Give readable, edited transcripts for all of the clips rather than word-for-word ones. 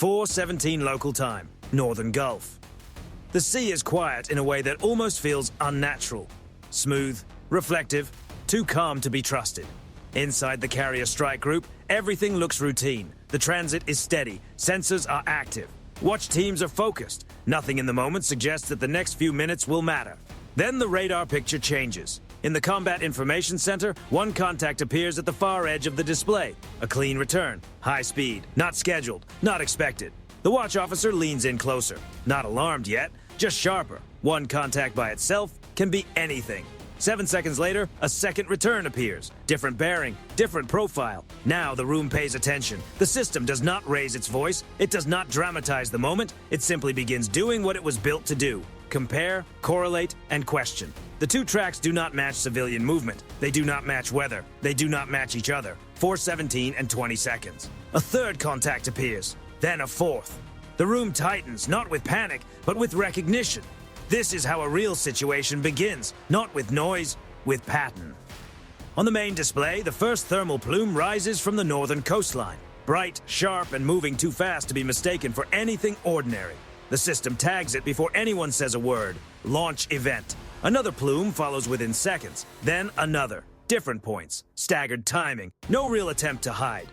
4:17 local time, Northern Gulf. The sea is quiet in a way that almost feels unnatural. Smooth, reflective, too calm to be trusted. Inside the carrier strike group, everything looks routine. The transit is steady, sensors are active. Watch teams are focused. Nothing in the moment suggests that the next few minutes will matter. Then the radar picture changes. In the Combat Information Center, one contact appears at the far edge of the display. A clean return, high speed, not scheduled, not expected. The watch officer leans in closer. Not alarmed yet, just sharper. One contact by itself can be anything. 7 seconds later, a second return appears. Different bearing, different profile. Now the room pays attention. The system does not raise its voice. It does not dramatize the moment. It simply begins doing what it was built to do. Compare, correlate, and question. The two tracks do not match civilian movement. They do not match weather. They do not match each other. 4:17 and 20 seconds. A third contact appears. Then a fourth. The room tightens, not with panic, but with recognition. This is how a real situation begins, not with noise, with pattern. On the main display, the first thermal plume rises from the northern coastline. Bright, sharp, and moving too fast to be mistaken for anything ordinary. The system tags it before anyone says a word. Launch event. Another plume follows within seconds. Then another. Different points. Staggered timing. No real attempt to hide.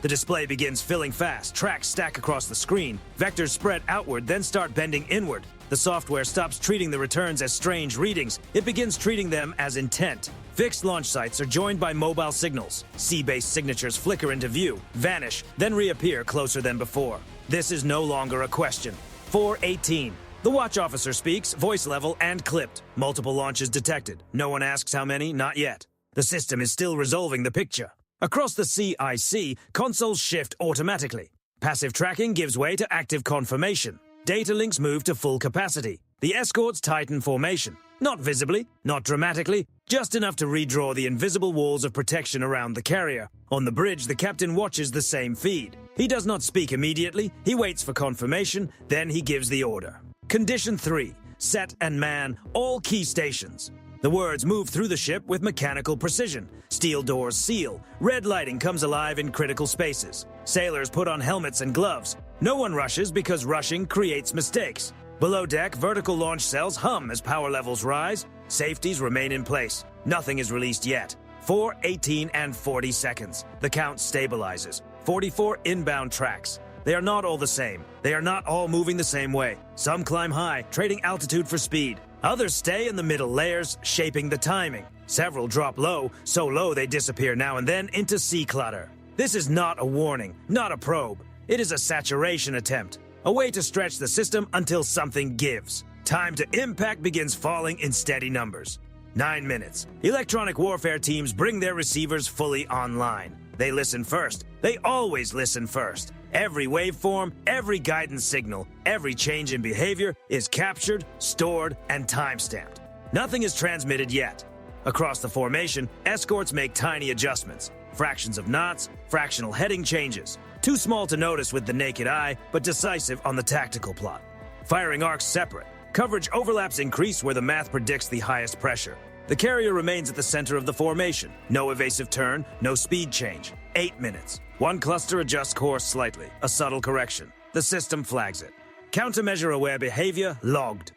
The display begins filling fast. Tracks stack across the screen. Vectors spread outward, then start bending inward. The software stops treating the returns as strange readings. It begins treating them as intent. Fixed launch sites are joined by mobile signals. Sea-based signatures flicker into view, vanish, then reappear closer than before. This is no longer a question. 4:18. The watch officer speaks, voice level and clipped. Multiple launches detected. No one asks how many, not yet. The system is still resolving the picture. Across the CIC, consoles shift automatically. Passive tracking gives way to active confirmation. Data links move to full capacity. The escorts tighten formation. Not visibly, not dramatically, just enough to redraw the invisible walls of protection around the carrier. On the bridge, the captain watches the same feed. He does not speak immediately, he waits for confirmation, then he gives the order. Condition 3. Set and man all key stations. The words move through the ship with mechanical precision. Steel doors seal. Red lighting comes alive in critical spaces. Sailors put on helmets and gloves. No one rushes because rushing creates mistakes. Below deck, vertical launch cells hum as power levels rise. Safeties remain in place. Nothing is released yet. 4:18 and 40 seconds. The count stabilizes. 44 inbound tracks. They are not all the same. They are not all moving the same way. Some climb high, trading altitude for speed. Others stay in the middle layers, shaping the timing. Several drop low, so low they disappear now and then into sea clutter. This is not a warning, not a probe. It is a saturation attempt, a way to stretch the system until something gives. Time to impact begins falling in steady numbers. 9 minutes. Electronic warfare teams bring their receivers fully online. They listen first. They always listen first. Every waveform, every guidance signal, every change in behavior is captured, stored, and timestamped. Nothing is transmitted yet. Across the formation, escorts make tiny adjustments. Fractions of knots, fractional heading changes. Too small to notice with the naked eye, but decisive on the tactical plot. Firing arcs separate. Coverage overlaps increase where the math predicts the highest pressure. The carrier remains at the center of the formation. No evasive turn, no speed change. 8 minutes. One cluster adjusts course slightly, a subtle correction. The system flags it. Countermeasure-aware behavior logged.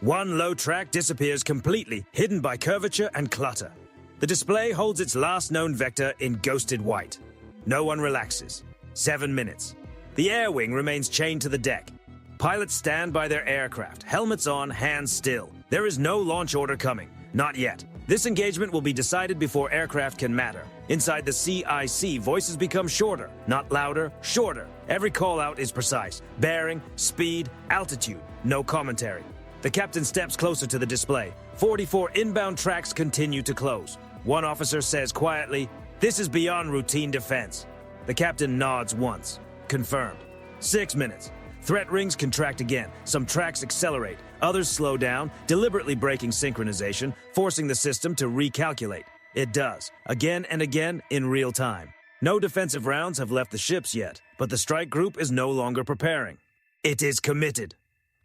One low track disappears completely, hidden by curvature and clutter. The display holds its last known vector in ghosted white. No one relaxes. 7 minutes. The air wing remains chained to the deck. Pilots stand by their aircraft, helmets on, hands still. There is no launch order coming. Not yet. This engagement will be decided before aircraft can matter. Inside the CIC, voices become shorter, not louder, shorter. Every call-out is precise. Bearing, speed, altitude, no commentary. The captain steps closer to the display. 44 inbound tracks continue to close. One officer says quietly, "This is beyond routine defense." The captain nods once. Confirmed. 6 minutes. Threat rings contract again. Some tracks accelerate. Others slow down, deliberately breaking synchronization, forcing the system to recalculate. It does, again and again in real time. No defensive rounds have left the ships yet, but the strike group is no longer preparing. It is committed.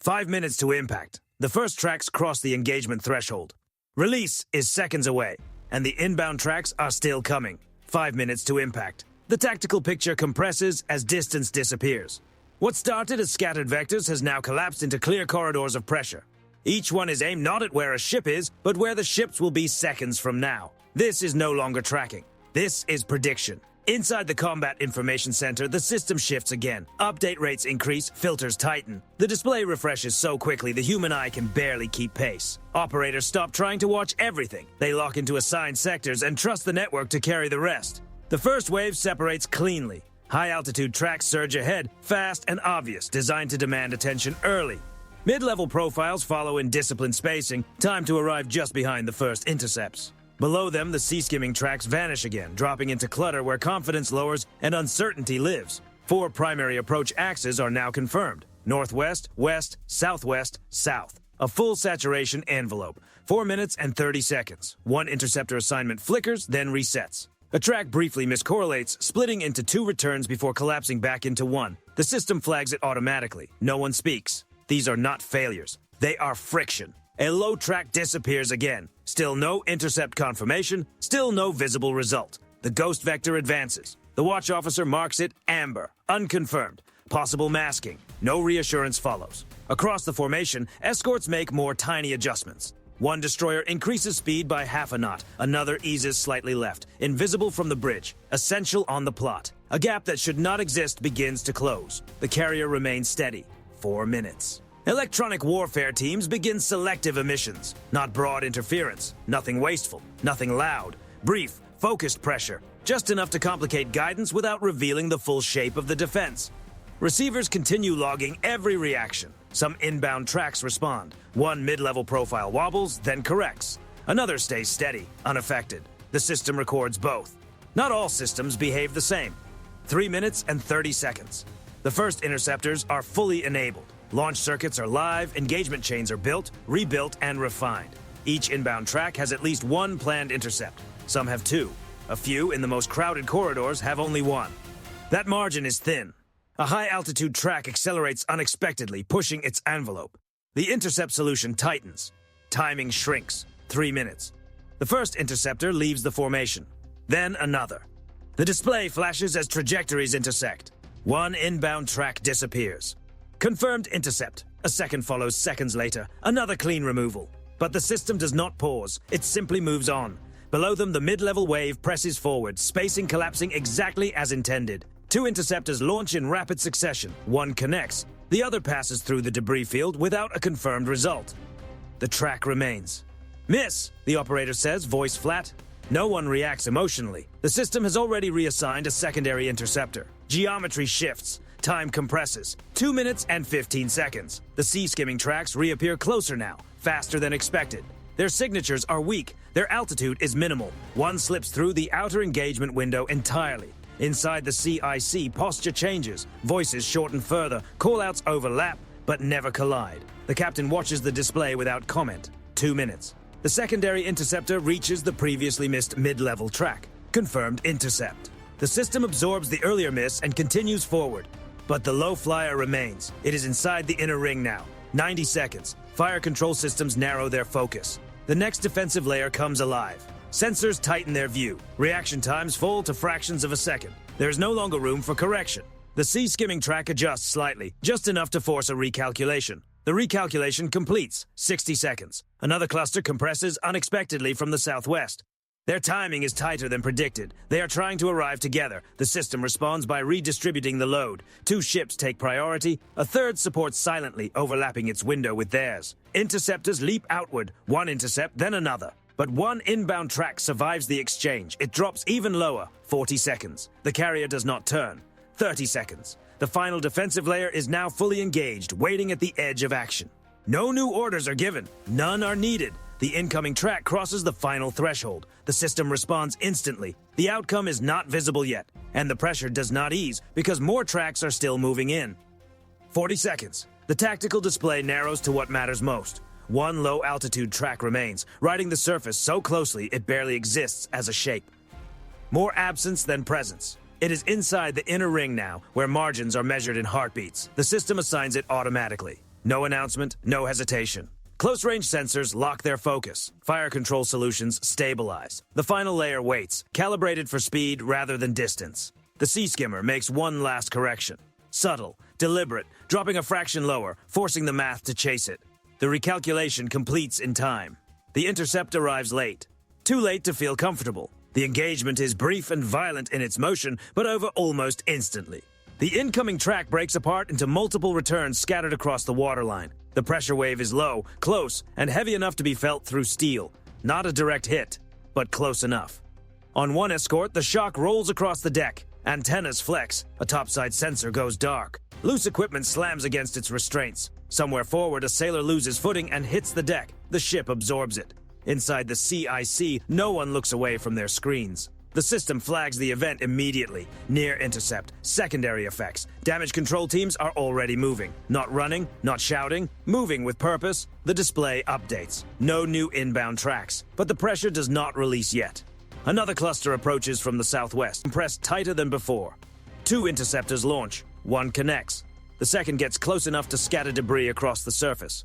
5 minutes to impact. The first tracks cross the engagement threshold. Release is seconds away, and the inbound tracks are still coming. 5 minutes to impact. The tactical picture compresses as distance disappears. What started as scattered vectors has now collapsed into clear corridors of pressure. Each one is aimed not at where a ship is, but where the ships will be seconds from now. This is no longer tracking. This is prediction. Inside the Combat Information Center, the system shifts again. Update rates increase, filters tighten. The display refreshes so quickly the human eye can barely keep pace. Operators stop trying to watch everything. They lock into assigned sectors and trust the network to carry the rest. The first wave separates cleanly. High-altitude tracks surge ahead, fast and obvious, designed to demand attention early. Mid-level profiles follow in disciplined spacing, time to arrive just behind the first intercepts. Below them, the sea-skimming tracks vanish again, dropping into clutter where confidence lowers and uncertainty lives. 4 primary approach axes are now confirmed: northwest, west, southwest, south. A full saturation envelope. 4 minutes and 30 seconds. One interceptor assignment flickers, then resets. A track briefly miscorrelates, splitting into 2 returns before collapsing back into 1. The system flags it automatically. No one speaks. These are not failures. They are friction. A low track disappears again. Still no intercept confirmation, still no visible result. The ghost vector advances. The watch officer marks it amber, unconfirmed. Possible masking. No reassurance follows. Across the formation, escorts make more tiny adjustments. One destroyer increases speed by half a knot. Another eases slightly left, invisible from the bridge, essential on the plot. A gap that should not exist begins to close. The carrier remains steady. 4 minutes. Electronic warfare teams begin selective emissions. Not broad interference, nothing wasteful, nothing loud. Brief, focused pressure, just enough to complicate guidance without revealing the full shape of the defense. Receivers continue logging every reaction. Some inbound tracks respond. One mid-level profile wobbles, then corrects. Another stays steady, unaffected. The system records both. Not all systems behave the same. 3 minutes and 30 seconds. The first interceptors are fully enabled. Launch circuits are live, engagement chains are built, rebuilt, and refined. Each inbound track has at least 1 planned intercept. Some have 2. A few, in the most crowded corridors, have only 1. That margin is thin. A high-altitude track accelerates unexpectedly, pushing its envelope. The intercept solution tightens. Timing shrinks. 3 minutes. The first interceptor leaves the formation. Then another. The display flashes as trajectories intersect. One inbound track disappears. Confirmed intercept. A second follows seconds later. Another clean removal. But the system does not pause. It simply moves on. Below them, the mid-level wave presses forward, spacing collapsing exactly as intended. 2 interceptors launch in rapid succession. One connects. The other passes through the debris field without a confirmed result. The track remains. Miss, the operator says, voice flat. No one reacts emotionally. The system has already reassigned a secondary interceptor. Geometry shifts. Time compresses. 2 minutes and 15 seconds. The sea-skimming tracks reappear closer now, faster than expected. Their signatures are weak. Their altitude is minimal. One slips through the outer engagement window entirely. Inside the CIC, posture changes. Voices shorten further. Call-outs overlap, but never collide. The captain watches the display without comment. 2 minutes. The secondary interceptor reaches the previously missed mid-level track. Confirmed intercept. The system absorbs the earlier miss and continues forward. But the low flyer remains. It is inside the inner ring now. 90 seconds. Fire control systems narrow their focus. The next defensive layer comes alive. Sensors tighten their view. Reaction times fall to fractions of a second. There is no longer room for correction. The sea-skimming track adjusts slightly, just enough to force a recalculation. The recalculation completes. 60 seconds. Another cluster compresses unexpectedly from the southwest. Their timing is tighter than predicted. They are trying to arrive together. The system responds by redistributing the load. 2 ships take priority. A third supports silently, overlapping its window with theirs. Interceptors leap outward. One intercept, then another. But one inbound track survives the exchange. It drops even lower. 40 seconds. The carrier does not turn. 30 seconds. The final defensive layer is now fully engaged, waiting at the edge of action. No new orders are given. None are needed. The incoming track crosses the final threshold. The system responds instantly. The outcome is not visible yet, and the pressure does not ease because more tracks are still moving in. 40 seconds. The tactical display narrows to what matters most. One low-altitude track remains, riding the surface so closely it barely exists as a shape. More absence than presence. It is inside the inner ring now, where margins are measured in heartbeats. The system assigns it automatically. No announcement, no hesitation. Close-range sensors lock their focus. Fire control solutions stabilize. The final layer waits, calibrated for speed rather than distance. The sea skimmer makes one last correction. Subtle, deliberate, dropping a fraction lower, forcing the math to chase it. The recalculation completes in time. The intercept arrives late. Too late to feel comfortable. The engagement is brief and violent in its motion, but over almost instantly. The incoming track breaks apart into multiple returns scattered across the waterline. The pressure wave is low, close, and heavy enough to be felt through steel. Not a direct hit, but close enough. On one escort, the shock rolls across the deck. Antennas flex. A topside sensor goes dark. Loose equipment slams against its restraints. Somewhere forward, a sailor loses footing and hits the deck. The ship absorbs it. Inside the CIC, no one looks away from their screens. The system flags the event immediately. Near intercept, secondary effects. Damage control teams are already moving. Not running, not shouting, moving with purpose. The display updates. No new inbound tracks, but the pressure does not release yet. Another cluster approaches from the southwest, compressed tighter than before. 2 interceptors launch. 1 connects. The second gets close enough to scatter debris across the surface.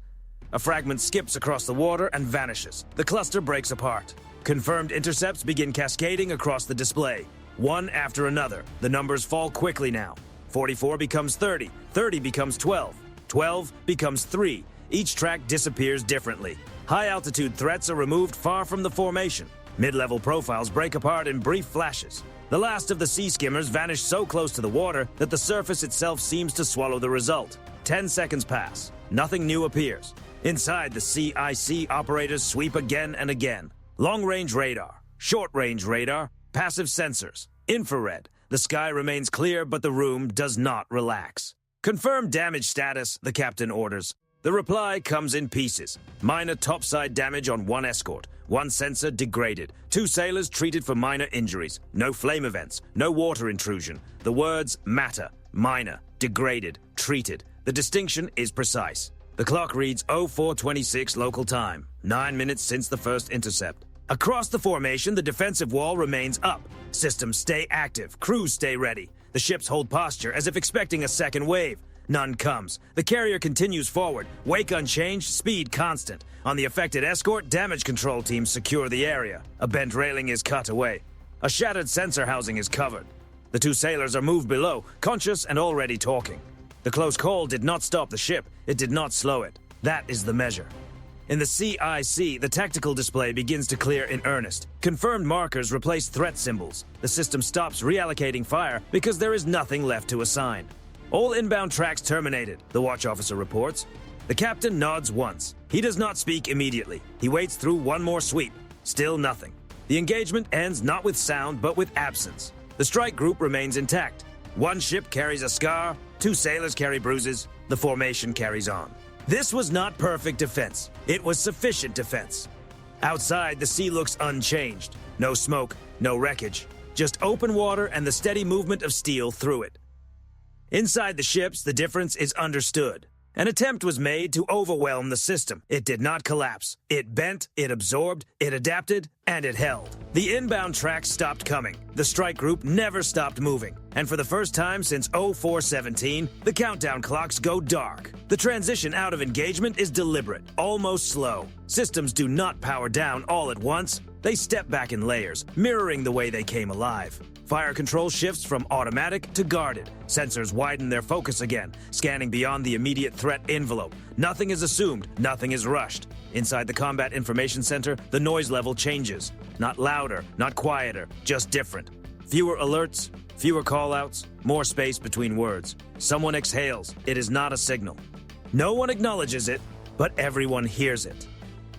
A fragment skips across the water and vanishes. The cluster breaks apart. Confirmed intercepts begin cascading across the display. One after another. The numbers fall quickly now. 44 becomes 30. 30 becomes 12. 12 becomes 3. Each track disappears differently. High-altitude threats are removed far from the formation. Mid-level profiles break apart in brief flashes. The last of the sea skimmers vanish so close to the water that the surface itself seems to swallow the result. 10 seconds pass. Nothing new appears. Inside, the CIC operators sweep again and again. Long-range radar, short-range radar, passive sensors, infrared. The sky remains clear, but the room does not relax. Confirm damage status, the captain orders. The reply comes in pieces. Minor topside damage on 1 escort. 1 sensor degraded. 2 sailors treated for minor injuries. No flame events. No water intrusion. The words matter. Minor, degraded, treated. The distinction is precise. The clock reads 04:26 local time. 9 minutes since the first intercept. Across the formation, the defensive wall remains up. Systems stay active. Crews stay ready. The ships hold posture as if expecting a second wave. None comes. The carrier continues forward. Wake unchanged, speed constant. On the affected escort, damage control teams secure the area. A bent railing is cut away. A shattered sensor housing is covered. The 2 sailors are moved below, conscious and already talking. The close call did not stop the ship. It did not slow it. That is the measure. In the CIC, the tactical display begins to clear in earnest. Confirmed markers replace threat symbols. The system stops reallocating fire because there is nothing left to assign. All inbound tracks terminated, the watch officer reports. The captain nods once. He does not speak immediately. He waits through one more sweep. Still nothing. The engagement ends not with sound, but with absence. The strike group remains intact. 1 ship carries a scar, 2 sailors carry bruises. The formation carries on. This was not perfect defense. It was sufficient defense. Outside, the sea looks unchanged. No smoke, no wreckage. Just open water and the steady movement of steel through it. Inside the ships, the difference is understood. An attempt was made to overwhelm the system. It did not collapse. It bent, it absorbed, it adapted, and it held. The inbound tracks stopped coming. The strike group never stopped moving. And for the first time since 0417, the countdown clocks go dark. The transition out of engagement is deliberate, almost slow. Systems do not power down all at once. They step back in layers, mirroring the way they came alive. Fire control shifts from automatic to guarded. Sensors widen their focus again, scanning beyond the immediate threat envelope. Nothing is assumed, nothing is rushed. Inside the Combat Information Center, the noise level changes. Not louder, not quieter, just different. Fewer alerts, fewer callouts, more space between words. Someone exhales. It is not a signal. No one acknowledges it, but everyone hears it.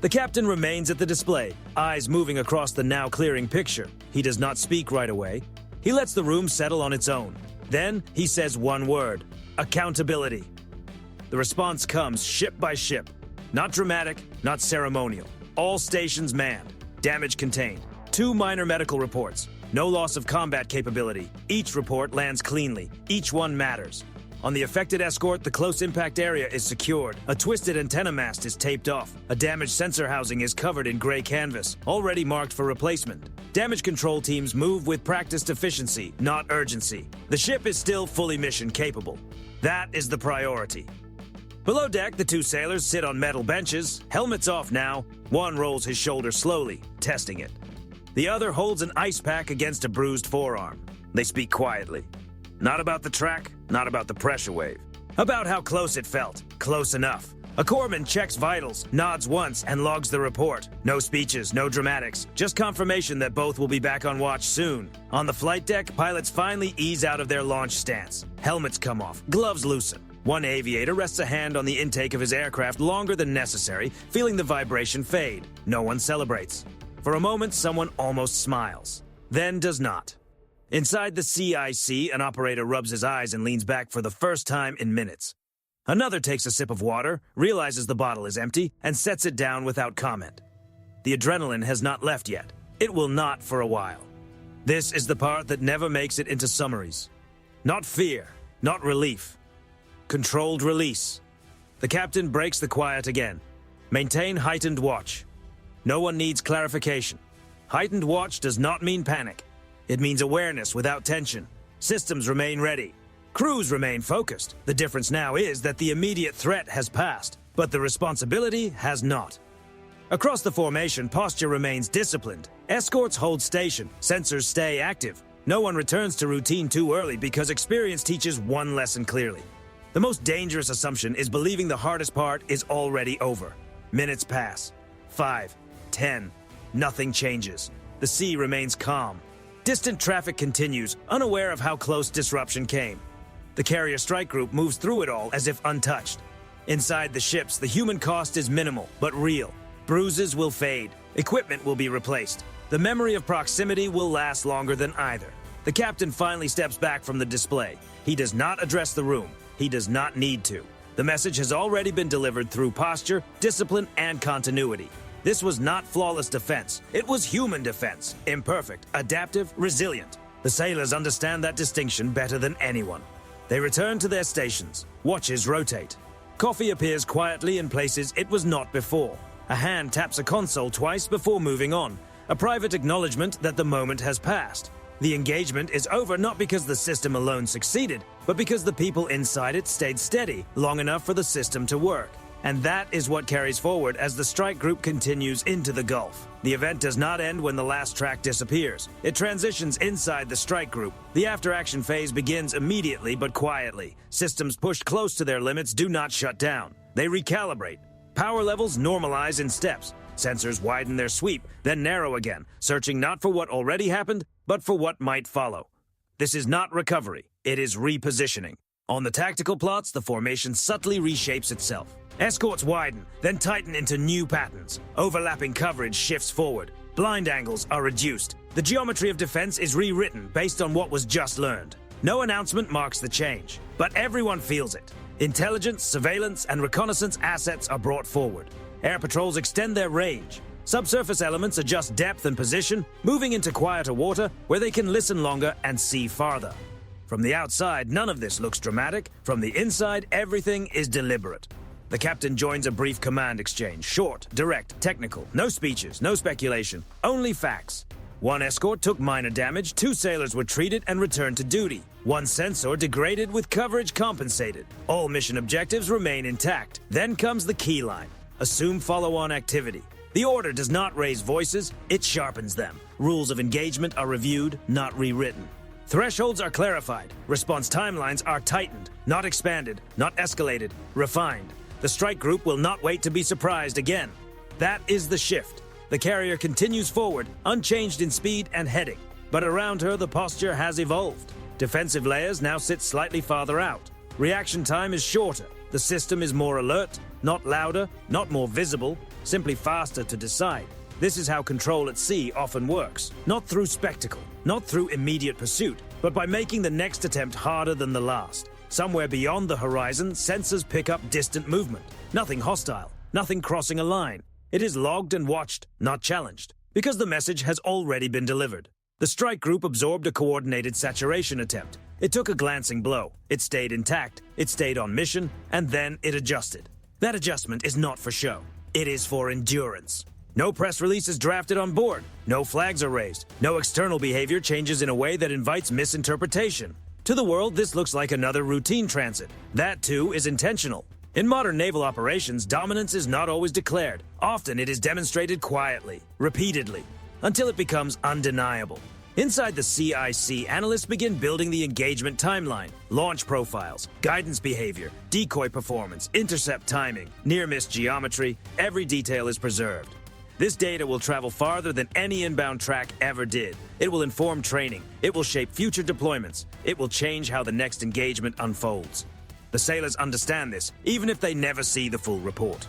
The captain remains at the display, eyes moving across the now clearing picture. He does not speak right away. He lets the room settle on its own. Then he says one word: accountability. The response comes ship by ship. Not dramatic, not ceremonial. All stations manned. Damage contained. 2 minor medical reports. No loss of combat capability. Each report lands cleanly. Each one matters. On the affected escort, the close impact area is secured. A twisted antenna mast is taped off. A damaged sensor housing is covered in gray canvas, already marked for replacement. Damage control teams move with practiced efficiency, not urgency. The ship is still fully mission capable. That is the priority. Below deck, the 2 sailors sit on metal benches, helmets off now. One rolls his shoulder slowly, testing it. The other holds an ice pack against a bruised forearm. They speak quietly. Not about the track, not about the pressure wave. About how close it felt. Close enough. A corpsman checks vitals, nods once, and logs the report. No speeches, no dramatics, just confirmation that both will be back on watch soon. On the flight deck, pilots finally ease out of their launch stance. Helmets come off, gloves loosen. One aviator rests a hand on the intake of his aircraft longer than necessary, feeling the vibration fade. No one celebrates. For a moment, someone almost smiles, then does not. Inside the CIC, an operator rubs his eyes and leans back for the first time in minutes. Another takes a sip of water, realizes the bottle is empty, and sets it down without comment. The adrenaline has not left yet. It will not for a while. This is the part that never makes it into summaries. Not fear, not relief. Controlled release. The captain breaks the quiet again. Maintain heightened watch. No one needs clarification. Heightened watch does not mean panic. It means awareness without tension. Systems remain ready. Crews remain focused. The difference now is that the immediate threat has passed, but the responsibility has not. Across the formation, posture remains disciplined. Escorts hold station. Sensors stay active. No one returns to routine too early because experience teaches one lesson clearly. The most dangerous assumption is believing the hardest part is already over. Minutes pass. 5, 10. Nothing changes. The sea remains calm. Distant traffic continues, unaware of how close disruption came. The carrier strike group moves through it all as if untouched. Inside the ships, the human cost is minimal, but real. Bruises will fade. Equipment will be replaced. The memory of proximity will last longer than either. The captain finally steps back from the display. He does not address the room. He does not need to. The message has already been delivered through posture, discipline, and continuity. This was not flawless defense. It was human defense. Imperfect, adaptive, resilient. The sailors understand that distinction better than anyone. They return to their stations. Watches rotate. Coffee appears quietly in places it was not before. A hand taps a console twice before moving on. A private acknowledgement that the moment has passed. The engagement is over not because the system alone succeeded, but because the people inside it stayed steady long enough for the system to work. And that is what carries forward as the strike group continues into the Gulf. The event does not end when the last track disappears. It transitions inside the strike group. The after-action phase begins immediately but quietly. Systems pushed close to their limits do not shut down. They recalibrate. Power levels normalize in steps. Sensors widen their sweep, then narrow again, searching not for what already happened, but for what might follow. This is not recovery. It is repositioning. On the tactical plots, the formation subtly reshapes itself. Escorts widen, then tighten into new patterns. Overlapping coverage shifts forward. Blind angles are reduced. The geometry of defense is rewritten based on what was just learned. No announcement marks the change, but everyone feels it. Intelligence, surveillance, and reconnaissance assets are brought forward. Air patrols extend their range. Subsurface elements adjust depth and position, moving into quieter water where they can listen longer and see farther. From the outside, none of this looks dramatic. From the inside, everything is deliberate. The captain joins a brief command exchange. Short, direct, technical. No speeches, no speculation, only facts. One escort took minor damage, 2 sailors were treated and returned to duty. 1 sensor degraded with coverage compensated. All mission objectives remain intact. Then comes the key line. Assume follow-on activity. The order does not raise voices, it sharpens them. Rules of engagement are reviewed, not rewritten. Thresholds are clarified. Response timelines are tightened, not expanded, not escalated, refined. The strike group will not wait to be surprised again. That is the shift. The carrier continues forward, unchanged in speed and heading. But around her, the posture has evolved. Defensive layers now sit slightly farther out. Reaction time is shorter. The system is more alert, not louder, not more visible, simply faster to decide. This is how control at sea often works. Not through spectacle, not through immediate pursuit, but by making the next attempt harder than the last. Somewhere beyond the horizon, sensors pick up distant movement. Nothing hostile, nothing crossing a line. It is logged and watched, not challenged, because the message has already been delivered. The strike group absorbed a coordinated saturation attempt. It took a glancing blow. It stayed intact, it stayed on mission, and then it adjusted. That adjustment is not for show. It is for endurance. No press release is drafted on board. No flags are raised. No external behavior changes in a way that invites misinterpretation. To the world, this looks like another routine transit. That, too, is intentional. In modern naval operations, dominance is not always declared. Often it is demonstrated quietly, repeatedly, until it becomes undeniable. Inside the CIC, analysts begin building the engagement timeline, launch profiles, guidance behavior, decoy performance, intercept timing, near-miss geometry. Every detail is preserved. This data will travel farther than any inbound track ever did. It will inform training. It will shape future deployments. It will change how the next engagement unfolds. The sailors understand this, even if they never see the full report.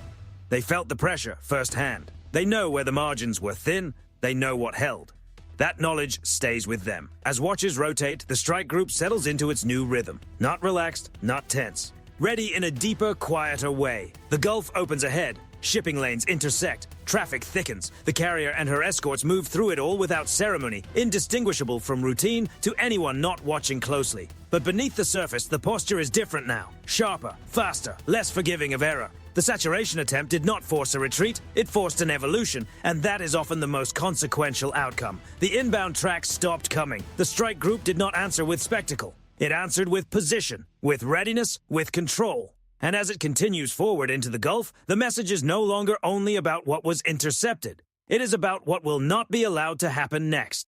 They felt the pressure firsthand. They know where the margins were thin. They know what held. That knowledge stays with them. As watches rotate, the strike group settles into its new rhythm. Not relaxed, not tense. Ready in a deeper, quieter way. The Gulf opens ahead. Shipping lanes intersect. Traffic thickens. The carrier and her escorts move through it all without ceremony, indistinguishable from routine to anyone not watching closely. But beneath the surface, the posture is different now. Sharper, faster, less forgiving of error. The saturation attempt did not force a retreat, it forced an evolution, and that is often the most consequential outcome. The inbound track stopped coming. The strike group did not answer with spectacle. It answered with position, with readiness, with control. And as it continues forward into the Gulf, the message is no longer only about what was intercepted. It is about what will not be allowed to happen next.